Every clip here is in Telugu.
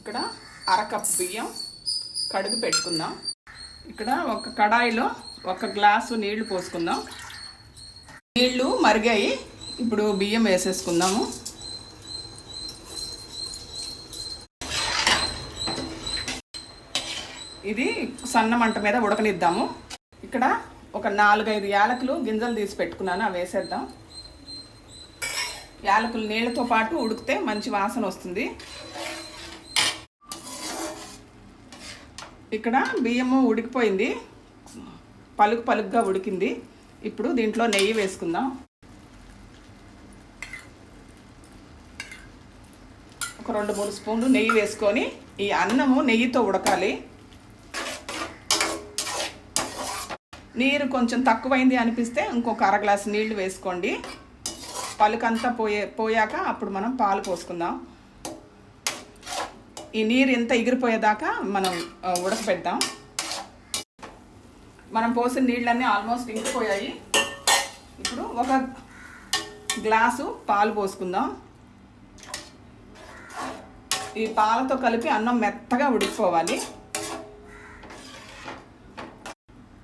ఇక్కడ అరకప్పు బియ్యం కడుగు పెట్టుకుందాం. ఇక్కడ ఒక కడాయిలో 1 గ్లాసు నీళ్లు పోసుకుందాం. నీళ్లు మరిగాయి. ఇప్పుడు బియ్యం వేసేసుకుందాము. ఇది సన్న మంట మీద ఉడకనిద్దాము. ఇక్కడ ఒక 4-5 యాలకులు గింజలు తీసి పెట్టుకున్నాను, అవి వేసేద్దాం. యాలకులు నీళ్ళతో పాటు ఉడికితే మంచి వాసన వస్తుంది. ఇక్కడ బియ్యము ఉడికిపోయింది, పలుకుగా ఉడికింది. ఇప్పుడు దీంట్లో నెయ్యి వేసుకుందాం. ఒక 2-3 స్పూన్లు నెయ్యి వేసుకొని ఈ అన్నము నెయ్యితో ఉడకాలి. నీరు కొంచెం తక్కువైంది అనిపిస్తే ఇంకొక 1/2 గ్లాసు నీళ్లు వేసుకోండి. పలుకంతా పోయాక అప్పుడు మనం పాలు పోసుకుందాం. ఈ నీరు ఎంత ఎగిరిపోయేదాకా మనం ఉడకపెడదాం. మనం పోసిన నీళ్ళన్నీ ఆల్మోస్ట్ ఇంకిపోయాయి. ఇప్పుడు 1 గ్లాసు పాలు పోసుకుందాం. ఈ పాలతో కలిపి అన్నం మెత్తగా ఉడికిపోవాలి.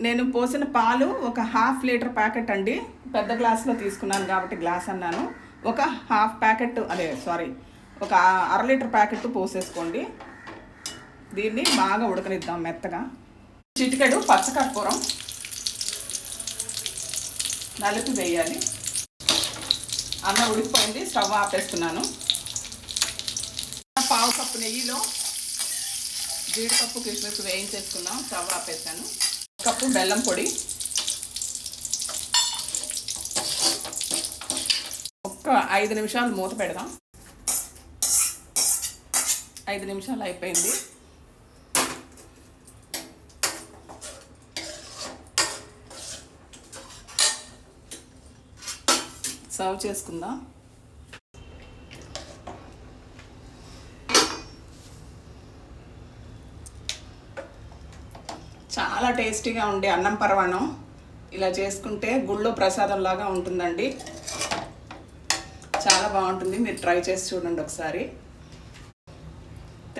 నేను పోసిన పాలు ఒక 1/2 లీటర్ ప్యాకెట్ అండి. పెద్ద గ్లాసులో తీసుకున్నాను కాబట్టి గ్లాస్ అన్నాను. ఒక 1/2 ప్యాకెట్ ఒక 1/2 లీటర్ ప్యాకెట్ పోసేసుకోండి. దీన్ని బాగా ఉడకనిద్దాం మెత్తగా. చిటికెడు పచ్చకర్పూరం నలిపి వేయాలి. అన్నం ఉడికిపోయింది, స్టవ్ ఆపేస్తున్నాను. 1/2 కప్పు నెయ్యిలో జీడిపప్పు కిస్మిస్ వేయించేసుకున్నాం. స్టవ్ ఆపేసాను. 1 కప్పు బెల్లం పొడి, ఒక్క 5 నిమిషాలు మూత పెడదాం. 5 నిమిషాలు అయిపోయింది. సర్వ్ చేసుకుందాం. చాలా టేస్టీగా ఉండే అన్నం పరమాన్నం ఇలా చేసుకుంటే గుళ్ళో ప్రసాదంలాగా ఉంటుందండి. చాలా బాగుంటుంది. మీరు ట్రై చేసి చూడండి ఒకసారి.